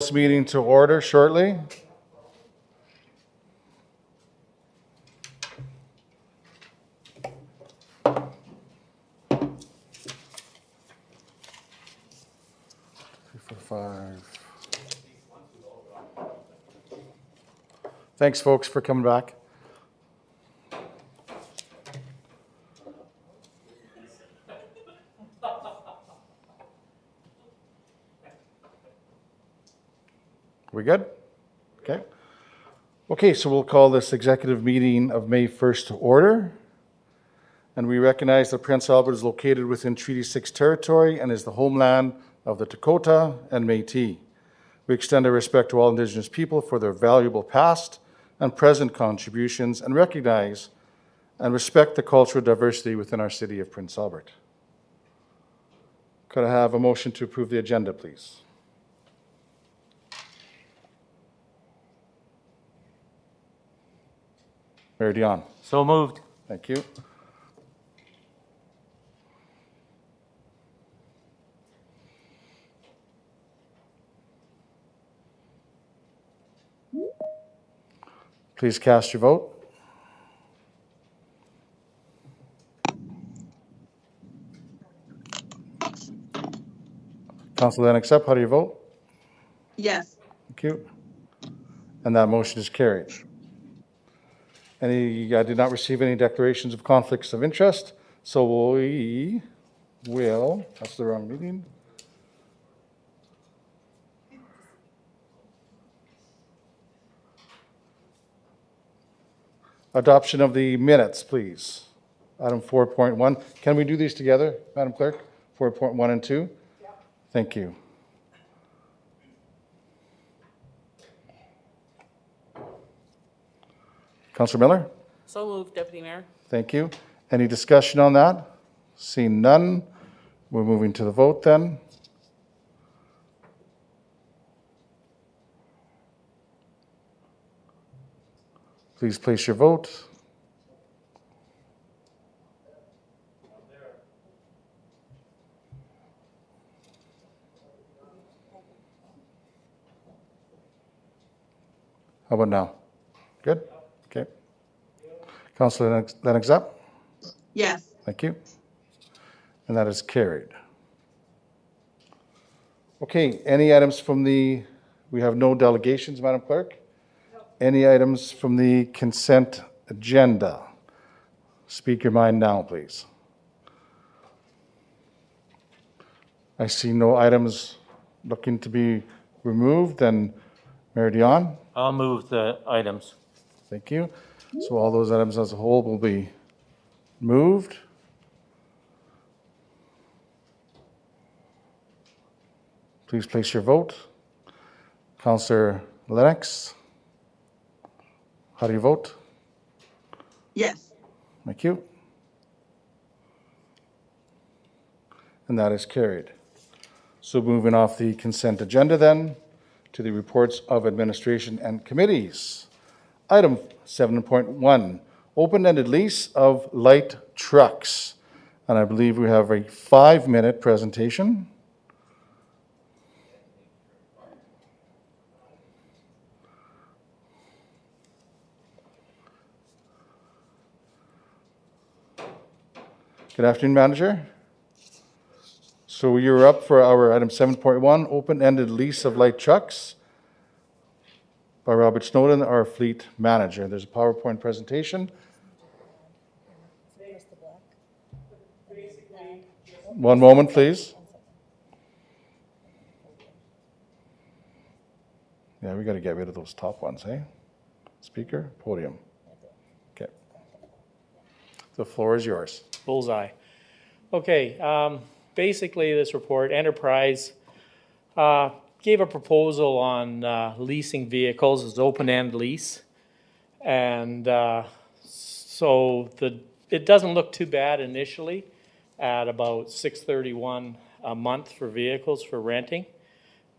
This meeting to order shortly. Three, four, five. Thanks, folks, for coming back. We good? Okay. Okay, so we'll call this executive meeting of May 1st to order. And we recognize that Prince Albert is located within Treaty 6 territory and is the homeland of the Dakota and Métis. We extend our respect to all Indigenous people for their valuable past and present contributions and recognize and respect the cultural diversity within our city of Prince Albert. Could I have a motion to approve the agenda, please? Mayor Dion. So moved. Thank you. Please cast your vote. Councilor Lennox up, how do you vote? Yes. Thank you. And that motion is carried. I did not receive any declarations of conflicts of interest, so we will, that's the wrong meeting. Adoption of the minutes, please. Item 4.1. Can we do these together, Madam Clerk? 4.1 and 2? Yeah. Thank you. Councilor Miller? So moved, Deputy Mayor. Thank you. Any discussion on that? Seeing none, we're moving to the vote then. Please place your vote. How about now? Good? Okay. Councilor Lennox up? Yes. Thank you. And that is carried. Okay, any items from we have no delegations, Madam Clerk? No. Any items from the consent agenda? Speak your mind now, please. I see no items looking to be removed. Then, Mayor Dion? I'll move the items. Thank you. So all those items as a whole will be moved. Please place your vote. Councillor Lennox, how do you vote? Yes. Thank you. And that is carried. So moving off the consent agenda then to the reports of administration and committees. Item 7.1, open-ended lease of light trucks. And I believe we have a 5-minute presentation. Good afternoon, Manager. So you're up for our item 7.1, open-ended lease of light trucks by Robert Snowden, our fleet manager. There's a PowerPoint presentation. One moment, please. Yeah, we got to get rid of those top ones, eh? Speaker, podium. Okay. The floor is yours. Bullseye. Okay, basically this report, Enterprise gave a proposal on leasing vehicles as open-end lease. And so it doesn't look too bad initially at about $631 a month for vehicles for renting.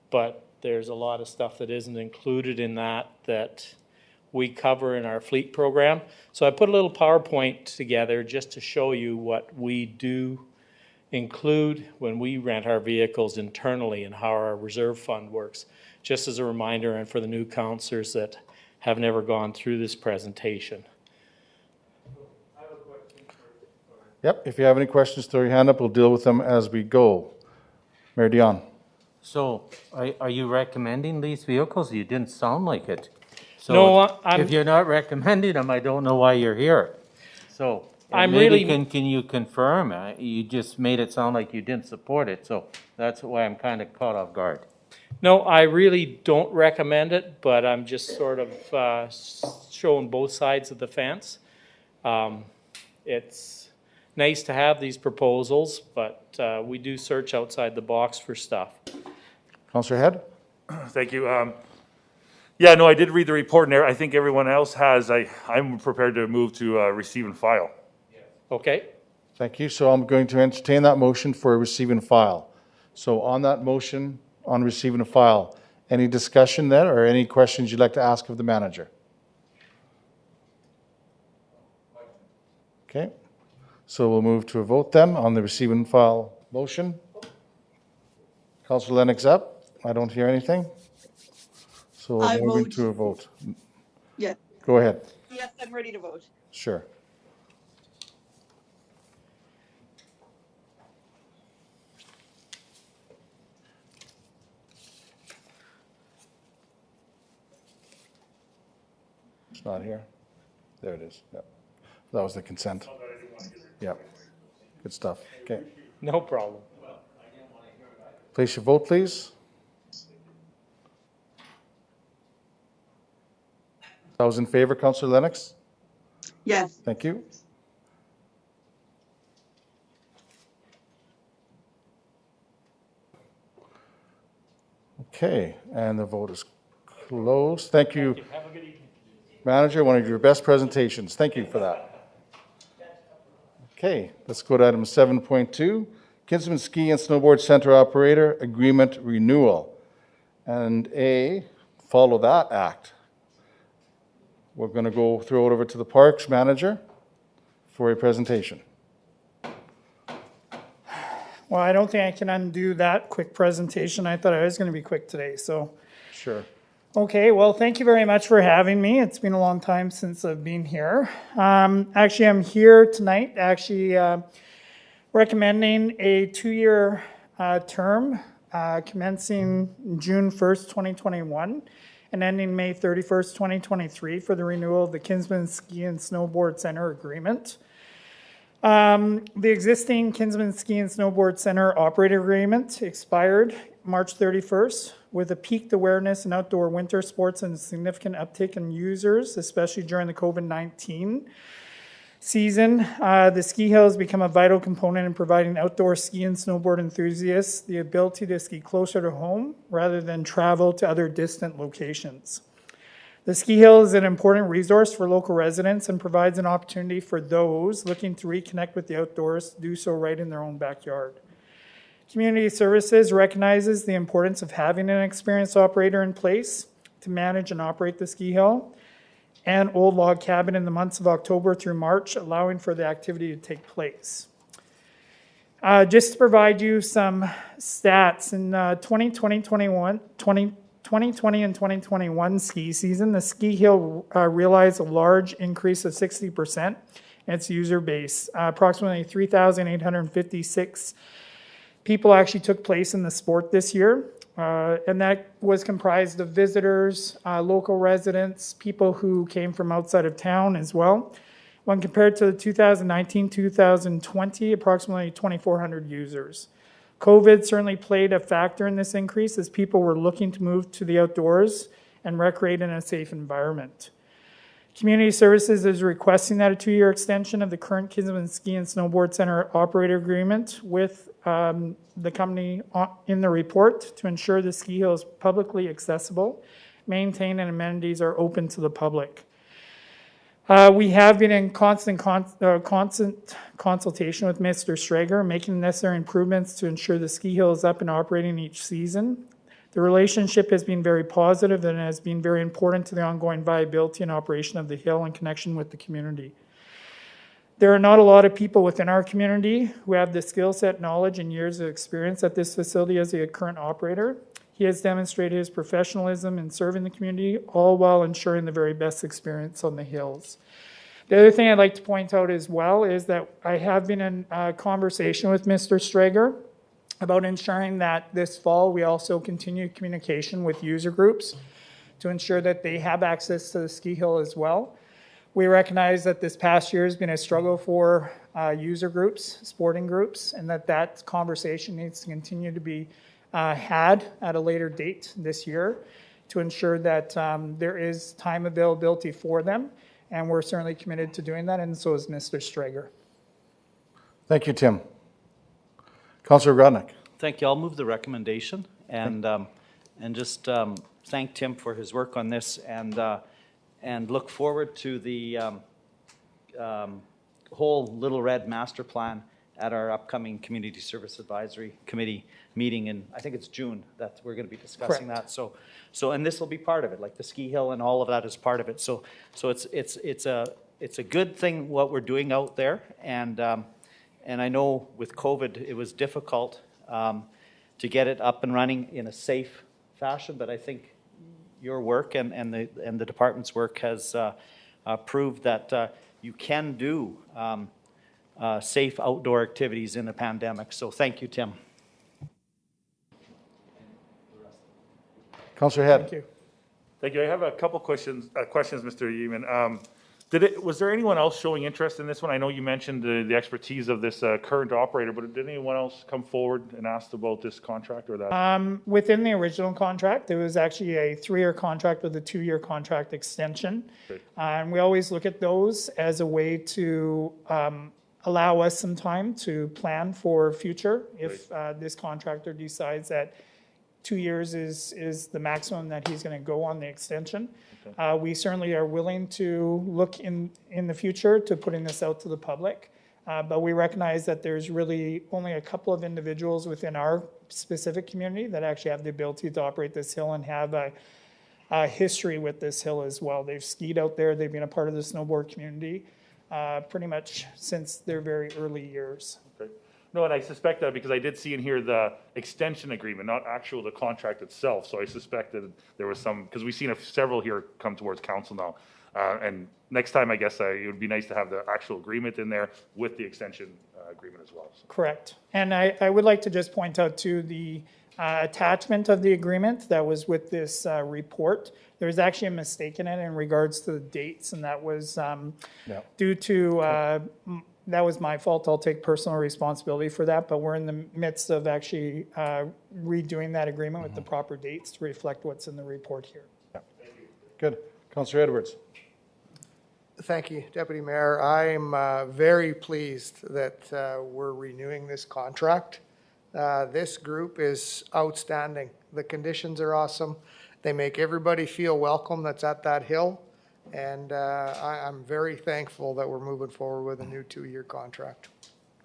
But there's a lot of stuff that isn't included in that we cover in our fleet program. So I put a little PowerPoint together just to show you what we do include when we rent our vehicles internally and how our reserve fund works. just as a reminder and for the new counselors that have never gone through this presentation. Yep, if you have any questions, throw your hand up. We'll deal with them as we go. Mayor Dion. So, are you recommending these vehicles? You didn't sound like it. So No, I'm- if you're not recommending them, I don't know why you're here. So, I'm maybe really- can you confirm? You just made it sound like you didn't support it, so that's why I'm kind of caught off guard. No, I really don't recommend it, but I'm just sort of showing both sides of the fence. It's nice to have these proposals, but we do search outside the box for stuff. Councillor Head? Thank you. Yeah, no, I did read the report, and I think everyone else has. I'm prepared to move to receive and file. Okay? Thank you. So I'm going to entertain that motion for receive and file. So on that motion, on receive and file, any discussion there or any questions you'd like to ask of the manager? Okay. So we'll move to a vote then on the receive and file motion. Councillor Lennox up. I don't hear anything. So I we'll move vote. into a vote. Yeah. Go ahead. Yes, I'm ready to vote. Sure. It's not here. There it is. Yep. That was the consent. Yep. Good stuff. Okay. No problem. Place your vote, please. Those in favor, Councillor Lennox? Yes. Thank you. Okay, and the vote is closed. Thank you, Manager, one of your best presentations. Thank you for that. Okay, let's go to item 7.2, Kinsman Ski and Snowboard Center Operator Agreement Renewal. And A, follow that act. We're going to go throw it over to the Parks Manager for a presentation. Well, I don't think I can undo that quick presentation. I thought I was going to be quick today, so. Sure. Okay, well, thank you very much for having me. It's been a long time since I've been here. Actually, I'm here tonight, recommending a 2-year term commencing June 1st, 2021 and ending May 31st, 2023 for the renewal of the Kinsman Ski and Snowboard Center Agreement. The existing Kinsman Ski and Snowboard Center operator agreement expired March 31st with a peaked awareness in outdoor winter sports and a significant uptick in users, especially during the COVID-19 season. The ski hill has become a vital component in providing outdoor ski and snowboard enthusiasts the ability to ski closer to home rather than travel to other distant locations. The ski hill is an important resource for local residents and provides an opportunity for those looking to reconnect with the outdoors to do so right in their own backyard. Community Services recognizes the importance of having an experienced operator in place to manage and operate the ski hill and old log cabin in the months of October through March, allowing for the activity to take place. Just to provide you some stats, in 2020 and 2021 ski season, the ski hill realized a large increase of 60% in its user base. Approximately 3,856 people actually took place in the sport this year, and that was comprised of visitors, local residents, people who came from outside of town as well. When compared to 2019-2020, approximately 2,400 users. COVID certainly played a factor in this increase as people were looking to move to the outdoors and recreate in a safe environment. Community Services is requesting that a 2-year extension of the current Kinsman Ski and Snowboard Center operator agreement with the company in the report to ensure the ski hill is publicly accessible, maintained, and amenities are open to the public. We have been in constant consultation with Mr. Strager, making the necessary improvements to ensure the ski hill is up and operating each season. The relationship has been very positive and has been very important to the ongoing viability and operation of the hill in connection with the community. There are not a lot of people within our community who have the skill set, knowledge, and years of experience at this facility as a current operator. He has demonstrated his professionalism in serving the community, all while ensuring the very best experience on the hills. The other thing I'd like to point out as well is that I have been in conversation with Mr. Strager about ensuring that this fall we also continue communication with user groups to ensure that they have access to the ski hill as well. We recognize that this past year has been a struggle for user groups, sporting groups, and that conversation needs to continue to be had at a later date this year to ensure that there is time availability for them, and we're certainly committed to doing that, and so is Mr. Strager. Thank you, Tim. Councillor Grodnick. Thank you. I'll move the recommendation and just thank Tim for his work on this and look forward to the whole Little Red master plan at our upcoming Community Service Advisory Committee meeting in, I think it's June, that we're going to be discussing Correct. that. So and this will be part of it, like the ski hill and all of that is part of it. So it's a good thing what we're doing out there, and I know with COVID it was difficult to get it up and running in a safe fashion, but I think your work and the department's work has proved that you can do safe outdoor activities in a pandemic. So thank you, Tim. Councillor Head. Thank you. Thank you. I have a couple questions, Mr. Yeaman. Was there anyone else showing interest in this one? I know you mentioned the expertise of this current operator, but did anyone else come forward and ask about this contract or that? Within the original contract, there was actually a 3-year contract with a 2-year contract extension. Great. And we always look at those as a way to allow us some time to plan for future if this contractor decides that 2 years is the maximum that he's going to go on the extension. Okay. We certainly are willing to look in the future to putting this out to the public, but we recognize that there's really only a couple of individuals within our specific community that actually have the ability to operate this hill and have a history with this hill as well. They've skied out there, they've been a part of the snowboard community pretty much since their very early years. Okay. No, and I suspect that because I did see in here the extension agreement, not actual the contract itself. So I suspected there was some, because we've seen several here come towards council now. And next time, I guess it would be nice to have the actual agreement in there with the extension agreement as well. So. Correct. And I would like to just point out to the attachment of the agreement that was with this report. There was actually a mistake in it in regards to the dates, and that was due to that was my fault. I'll take personal responsibility for that, but we're in the midst of actually redoing that agreement with the proper dates to reflect what's in the report here. Yeah. Good. Councillor Edwards. Thank you, Deputy Mayor. I'm very pleased that we're renewing this contract. This group is outstanding. The conditions are awesome. They make everybody feel welcome that's at that hill. And I'm very thankful that we're moving forward with a new 2-year contract.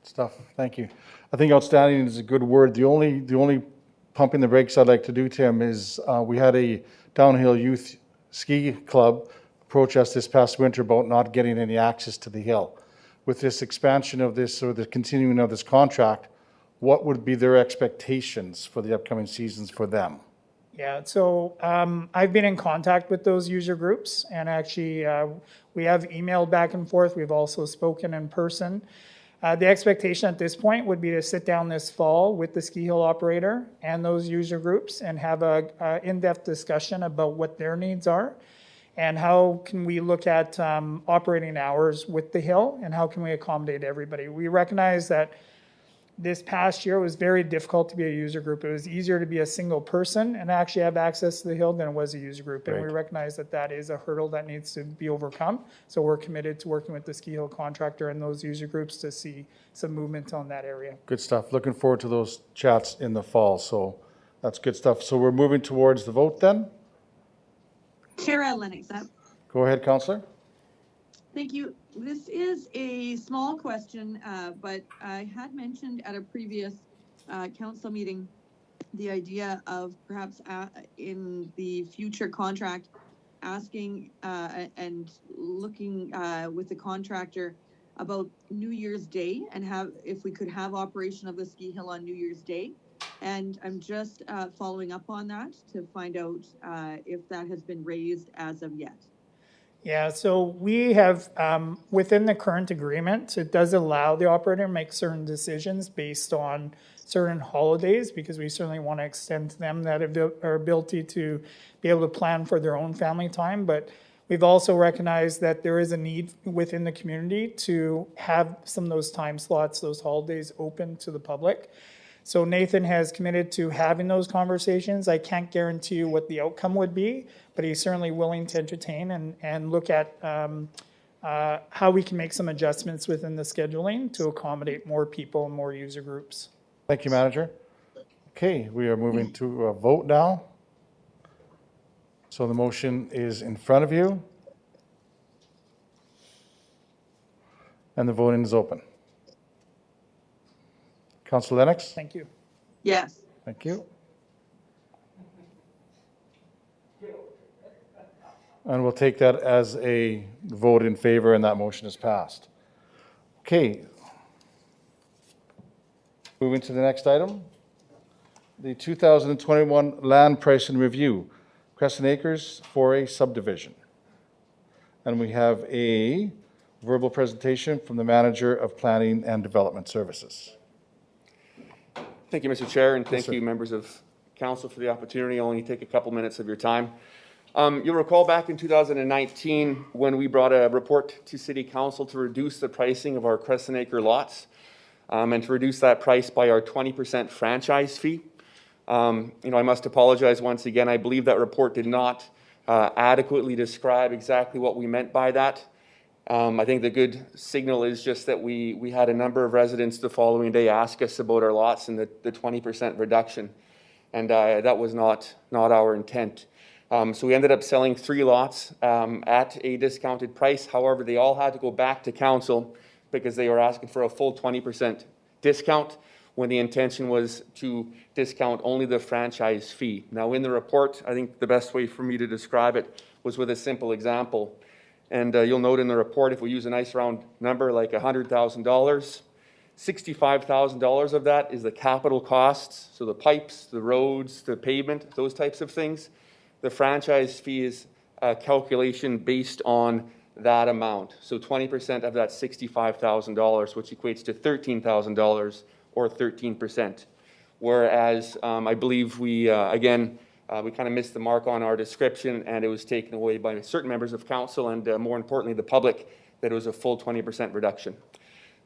Stuff. Thank you. I think outstanding is a good word. The only pumping the brakes I'd like to do, Tim, is we had a downhill youth ski club approach us this past winter about not getting any access to the hill. With this expansion of this or the continuing of this contract, what would be their expectations for the upcoming seasons for them? Yeah, so I've been in contact with those user groups, and actually we have emailed back and forth. We've also spoken in person. The expectation at this point would be to sit down this fall with the ski hill operator and those user groups and have a in-depth discussion about what their needs are and how can we look at operating hours with the hill and how can we accommodate everybody. We recognize that this past year was very difficult to be a user group. It was easier to be a single person and actually have access to the hill than it was a user group. And we recognize that that is a hurdle that needs to be overcome. So we're committed to working with the ski hill contractor and those user groups to see some movement on that area. Good stuff. Looking forward to those chats in the fall. So that's good stuff. So we're moving towards the vote then. Chair Lennox up. Go ahead, Councillor. Thank you. This is a small question, but I had mentioned at a previous council meeting the idea of perhaps in the future contract asking and looking with the contractor about New Year's Day and if we could have operation of the ski hill on New Year's Day. And I'm just following up on that to find out if that has been raised as of yet. Yeah, so we have, within the current agreement, it does allow the operator to make certain decisions based on certain holidays, because we certainly want to extend to them that our ability to be able to plan for their own family time. But we've also recognized that there is a need within the community to have some of those time slots, those holidays open to the public. So Nathan has committed to having those conversations. I can't guarantee you what the outcome would be, but he's certainly willing to entertain and look at how we can make some adjustments within the scheduling to accommodate more people and more user groups. Thank you, Manager. Okay, we are moving to a vote now. So the motion is in front of you. And the voting is open. Councilor Lennox? Thank you. Yes. Thank you. And we'll take that as a vote in favor, and that motion is passed. Okay. Moving to the next item. The 2021 Land Pricing Review, Crescent Acres 4A subdivision. And we have a verbal presentation from the Manager of Planning and Development Services. Thank you, Mr. Chair, and thank sir. you, members of council, for the opportunity. I'll only take a couple minutes of your time. You'll recall back in 2019 when we brought a report to City Council to reduce the pricing of our Crescent Acre lots and to reduce that price by our 20% franchise fee. I must apologize once again. I believe that report did not adequately describe exactly what we meant by that. I think the good signal is just that we had a number of residents the following day ask us about our lots and the 20% reduction, and that was not our intent. So we ended up selling 3 lots at a discounted price. However, they all had to go back to council because they were asking for a full 20% discount when the intention was to discount only the franchise fee. Now, in the report, I think the best way for me to describe it was with a simple example. And you'll note in the report, if we use a nice round number like $100,000, $65,000 of that is the capital costs, so the pipes, the roads, the pavement, those types of things. The franchise fee is a calculation based on that amount. So 20% of that $65,000, which equates to $13,000 or 13%. Whereas I believe we kind of missed the mark on our description, and it was taken away by certain members of council and more importantly the public, that it was a full 20% reduction.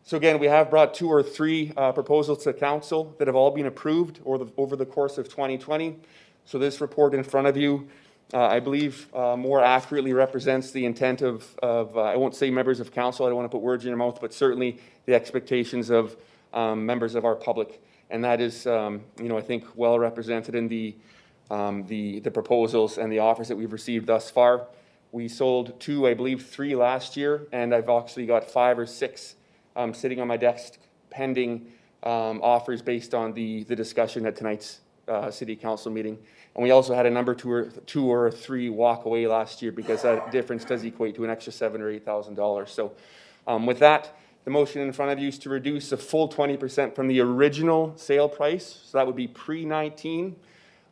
So again, we have brought 2 or 3 proposals to council that have all been approved over the course of 2020. So this report in front of you, I believe more accurately represents the intent of I won't say members of council, I don't want to put words in your mouth, but certainly the expectations of members of our public. And that is, I think, well represented in the proposals and the offers that we've received thus far. We sold 2, I believe 3 last year, and I've actually got 5 or 6 sitting on my desk pending offers based on the discussion at tonight's City Council meeting. And we also had a number 2 or 3 walk away last year because that difference does equate to an extra $7,000 or $8,000. So with that, the motion in front of you is to reduce the full 20% from the original sale price. So that would be pre-19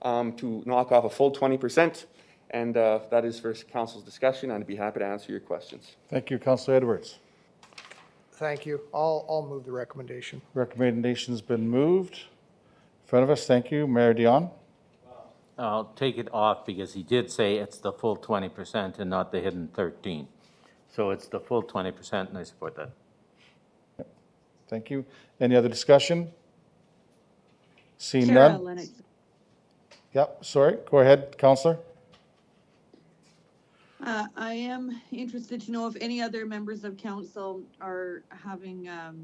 to knock off a full 20%. And that is for council's discussion. I'd be happy to answer your questions. Thank you, Councilor Edwards. Thank you. I'll move the recommendation. Recommendation's been moved. In front of us, thank you. Mayor Dion? I'll take it off because he did say it's the full 20% and not the hidden 13. So it's the full 20% and I support that. Thank you. Any other discussion? Seeing Sarah none? Lennox. Yep, sorry. Go ahead, Councilor. I am interested to know if any other members of council are having a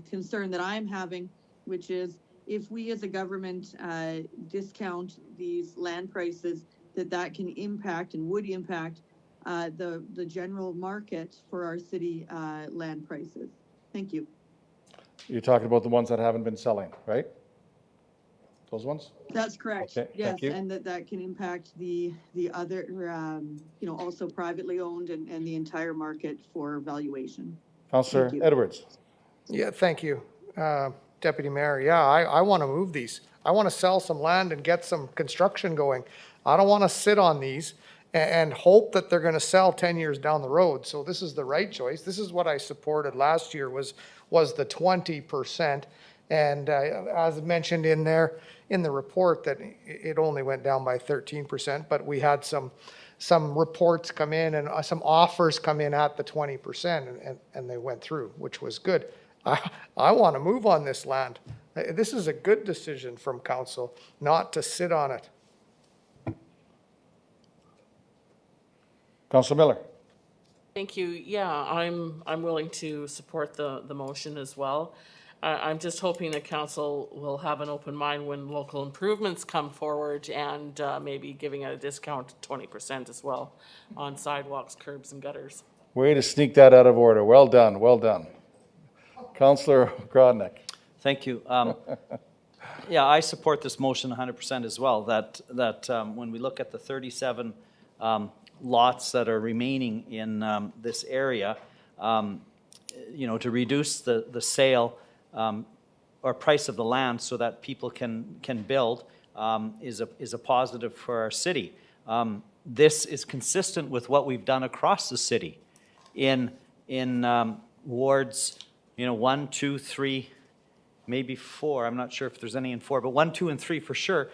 concern that I'm having, which is if we as a government discount these land prices, that can impact and would impact the general market for our city land prices. Thank you. You're talking about the ones that haven't been selling, right? Those ones? That's correct. Okay, yes, thank you. and that can impact the other, also privately owned and the entire market for valuation. Councilor Thank you. Edwards? Yeah, thank you. Deputy Mayor, yeah, I want to move these. I want to sell some land and get some construction going. I don't want to sit on these and hope that they're going to sell 10 years down the road. So this is the right choice. This is what I supported last year was the 20%. And as mentioned in there, in the report, that it only went down by 13%, but we had some reports come in and some offers come in at the 20%, and they went through, which was good. I want to move on this land. This is a good decision from council not to sit on it. Councilor Miller. Thank you. Yeah, I'm willing to support the motion as well. I'm just hoping that council will have an open mind when local improvements come forward, and maybe giving a discount 20% as well on sidewalks, curbs, and gutters. Way to sneak that out of order. Well done, well done. Councillor Grodnick. Thank you. Yeah, I support this motion 100% as well, that when we look at the 37 lots that are remaining in this area, to reduce the sale or price of the land so that people can build is a positive for our city. This is consistent with what we've done across the city in wards, 1, 2, 3, maybe 4. I'm not sure if there's any in 4, but 1, 2, and 3 for sure.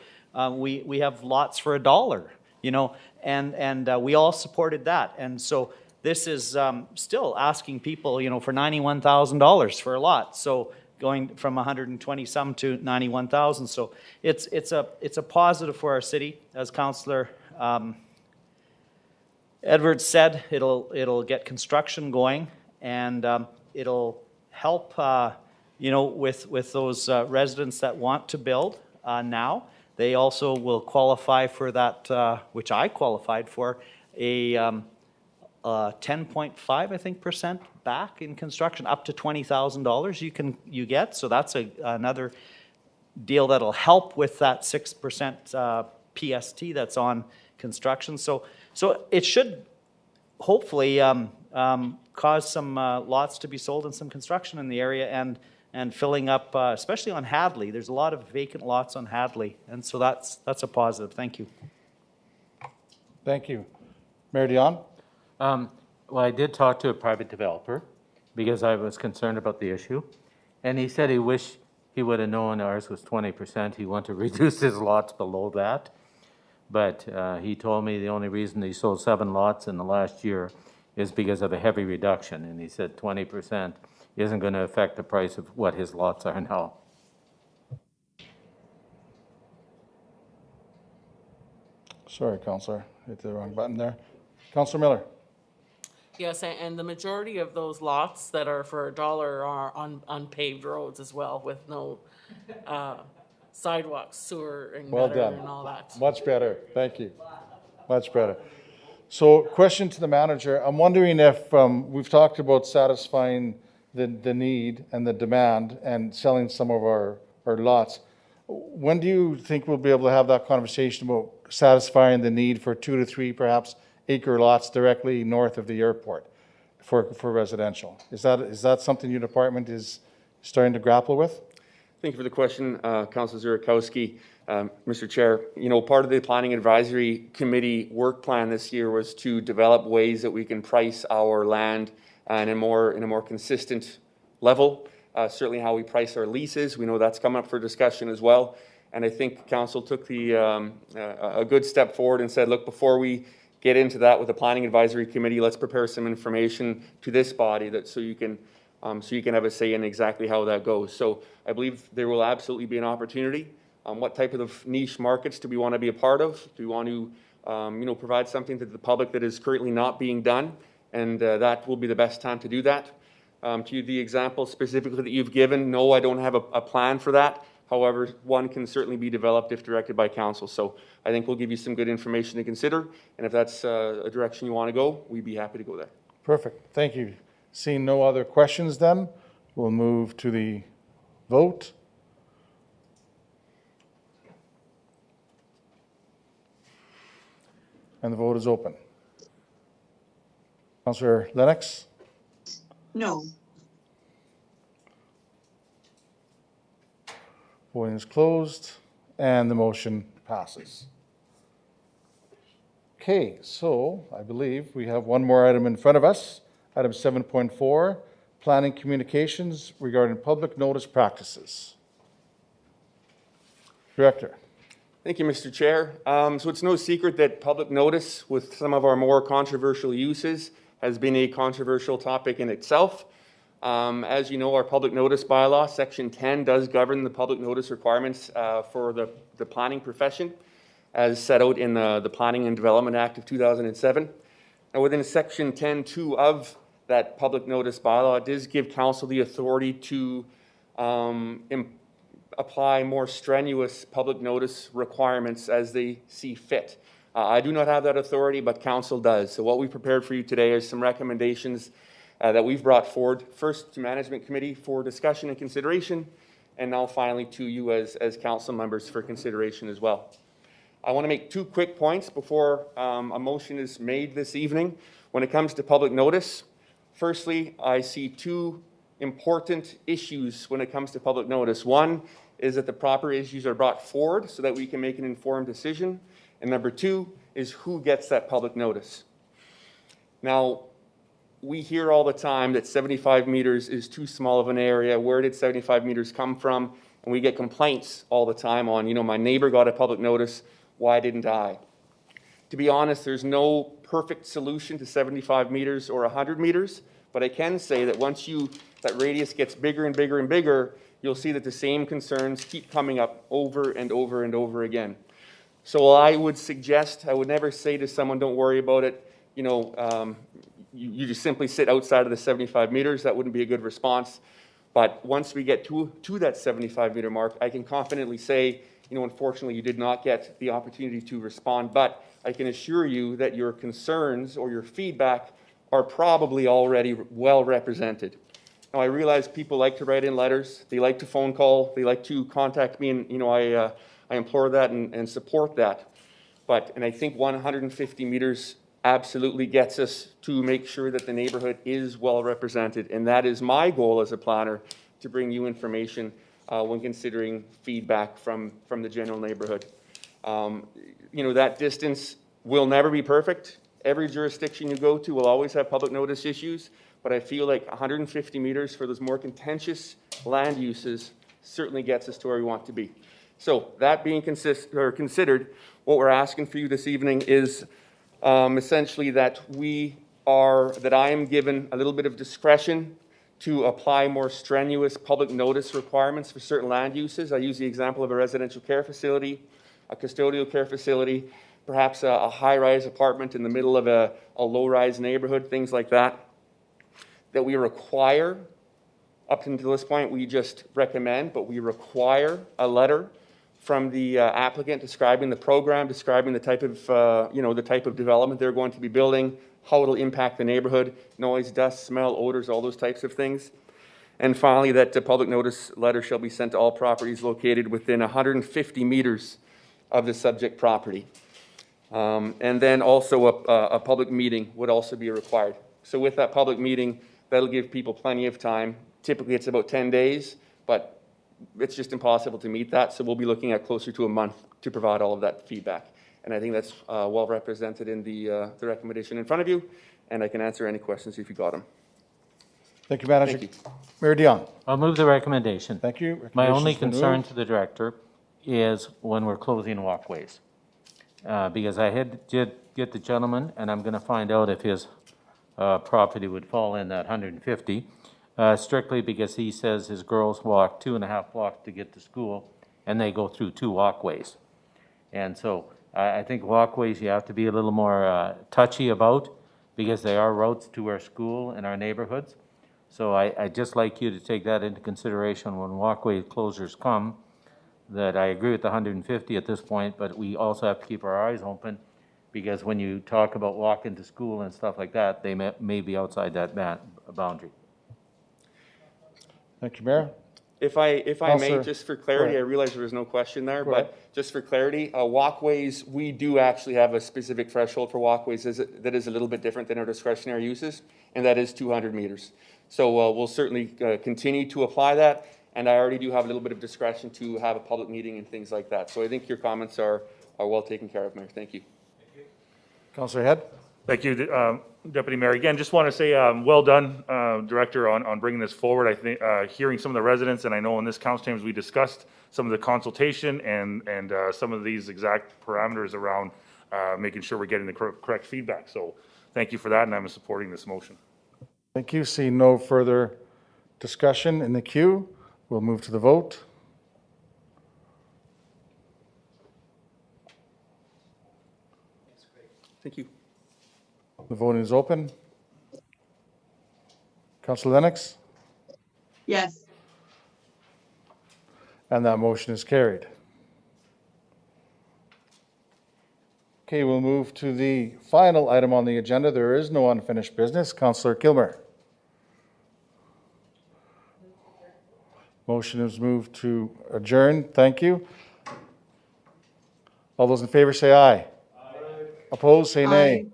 We have lots for $1, and we all supported that. And so this is still asking people, for $91,000 for a lot. So going from 120 some to 91,000. So it's a positive for our city, as Councillor Edwards said. It'll get construction going, and it'll help with those residents that want to build now. They also will qualify for that, which I qualified for, a 10.5, I think, % back in construction, up to $20,000 you get. So that's another deal that'll help with that 6% PST that's on construction. So it should hopefully cause some lots to be sold and some construction in the area, and filling up, especially on Hadley. There's a lot of vacant lots on Hadley, and so that's a positive. Thank you. Thank you. Mayor Dion? Well, I did talk to a private developer because I was concerned about the issue, and he said he wished he would have known ours was 20%. He wanted to reduce his lots below that, but he told me the only reason he sold 7 lots in the last year is because of a heavy reduction, and he said 20% isn't going to affect the price of what his lots are now. Sorry, Councillor, hit the wrong button there. Councillor Miller. Yes, and the majority of those lots that are for $1 are on unpaved roads as well, with no sidewalks, sewer, and Well gutter done. and all that. Much better. Thank you. Much better. So, question to the manager. I'm wondering if we've talked about satisfying the need and the demand and selling some of our lots. When do you think we'll be able to have that conversation about satisfying the need for 2 to 3 perhaps acre lots directly north of the airport for residential? Is that something your department is starting to grapple with? Thank you for the question, Councilor Zurikowski. Mr. Chair, part of the Planning Advisory Committee work plan this year was to develop ways that we can price our land in a more consistent level. Certainly how we price our leases, we know that's come up for discussion as well. And I think Council took a good step forward and said, look, before we get into that with the Planning Advisory Committee, let's prepare some information to this body so you can have a say in exactly how that goes. So I believe there will absolutely be an opportunity. What type of niche markets do we want to be a part of? Do we want to provide something to the public that is currently not being done? And that will be the best time to do that. To the example specifically that you've given, no, I don't have a plan for that. However, one can certainly be developed if directed by council. So I think we'll give you some good information to consider. And if that's a direction you want to go, we'd be happy to go there. Perfect. Thank you. Seeing no other questions then, we'll move to the vote. And the vote is open. Councillor Lennox? No. Voting is closed, and the motion passes. Okay, so I believe we have one more item in front of us. Item 7.4, planning communications regarding public notice practices. Director. Thank you, Mr. Chair. So it's no secret that public notice with some of our more controversial uses has been a controversial topic in itself. As you know, our public notice bylaw, Section 10, does govern the public notice requirements for the planning profession, as set out in the Planning and Development Act of 2007. And within Section 10.2 of that public notice bylaw, it does give council the authority to apply more strenuous public notice requirements as they see fit. I do not have that authority, but council does. So what we've prepared for you today is some recommendations that we've brought forward, first to Management Committee for discussion and consideration, and now finally to you as council members for consideration as well. I want to make 2 quick points before a motion is made this evening. When it comes to public notice, firstly, I see 2 important issues when it comes to public notice. One is that the proper issues are brought forward so that we can make an informed decision. And number 2 is who gets that public notice. Now, we hear all the time that 75 meters is too small of an area. Where did 75 meters come from? And we get complaints all the time on, you know, my neighbor got a public notice, why didn't I? To be honest, there's no perfect solution to 75 meters or 100 meters, but I can say that once that radius gets bigger and bigger and bigger, you'll see that the same concerns keep coming up over and over and over again. So I would suggest, I would never say to someone, don't worry about it, you know, you just simply sit outside of the 75 meters. That wouldn't be a good response. But once we get to that 75 meter mark, I can confidently say, you know, unfortunately, you did not get the opportunity to respond, but I can assure you that your concerns or your feedback are probably already well represented. Now, I realize people like to write in letters, they like to phone call, they like to contact me, and, you know, I implore that and support that. And I think 150 meters absolutely gets us to make sure that the neighborhood is well represented, and that is my goal as a planner, to bring you information when considering feedback from the general neighborhood. You know, that distance will never be perfect. Every jurisdiction you go to will always have public notice issues, but I feel like 150 meters for those more contentious land uses certainly gets us to where we want to be. So that being considered, what we're asking for you this evening is essentially that I am given a little bit of discretion to apply more strenuous public notice requirements for certain land uses. I use the example of a residential care facility, a custodial care facility, perhaps a high-rise apartment in the middle of a low-rise neighborhood, things like that, that we require. Up until this point, we just recommend, but we require a letter from the applicant describing the program, describing the type of, the type of development they're going to be building, how it'll impact the neighborhood, noise, dust, smell, odors, all those types of things. And finally, that the public notice letter shall be sent to all properties located within 150 meters of the subject property. And then also a public meeting would also be required. So with that public meeting, that'll give people plenty of time. Typically, it's about 10 days, but it's just impossible to meet that. So we'll be looking at closer to a month to provide all of that feedback. And I think that's well represented in the recommendation in front of you, and I can answer any questions if you got them. Thank you, Manager. Thank you. Mayor Dion. I'll move the recommendation. Thank you. My only Recommendation's been concern moved. to the director is when we're closing walkways. Because I did get the gentleman, and I'm going to find out if his property would fall in that 150, strictly because he says his girls walk 2.5 blocks to get to school, and they go through 2 walkways. And so I think walkways you have to be a little more touchy about, because they are routes to our school and our neighborhoods. So I'd just like you to take that into consideration when walkway closures come, that I agree with the 150 at this point, but we also have to keep our eyes open, because when you talk about walking to school and stuff like that, they may be outside that boundary. Thank you, Mayor. If I may, Councillor, just for clarity, I realize there was no question there, but just for clarity, walkways, we do actually have a specific threshold for walkways that is a little bit different than our discretionary uses, and that is 200 meters. So we'll certainly continue to apply that. and I already do have a little bit of discretion to have a public meeting and things like that. So I think your comments are well taken care of, Mayor. Thank you. Councillor Head? Thank you, Deputy Mayor. Again, just want to say, well done, Director, on bringing this forward. I think, hearing some of the residents, and I know in this council chambers, we discussed some of the consultation and some of these exact parameters around making sure we're getting the correct feedback. So thank you for that, and I'm supporting this motion. Thank you. See no further discussion in the queue. We'll move to the vote. Thank you. The voting is open. Councillor Lennox? Yes. And that motion is carried. Okay, we'll move to the final item on the agenda. There is no unfinished business. Councillor Kilmer. Motion is moved to adjourn. Thank you. All those in favor say aye. Aye. Opposed, say nay. Aye.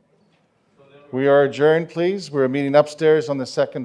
We are adjourned, please. We're meeting upstairs on the second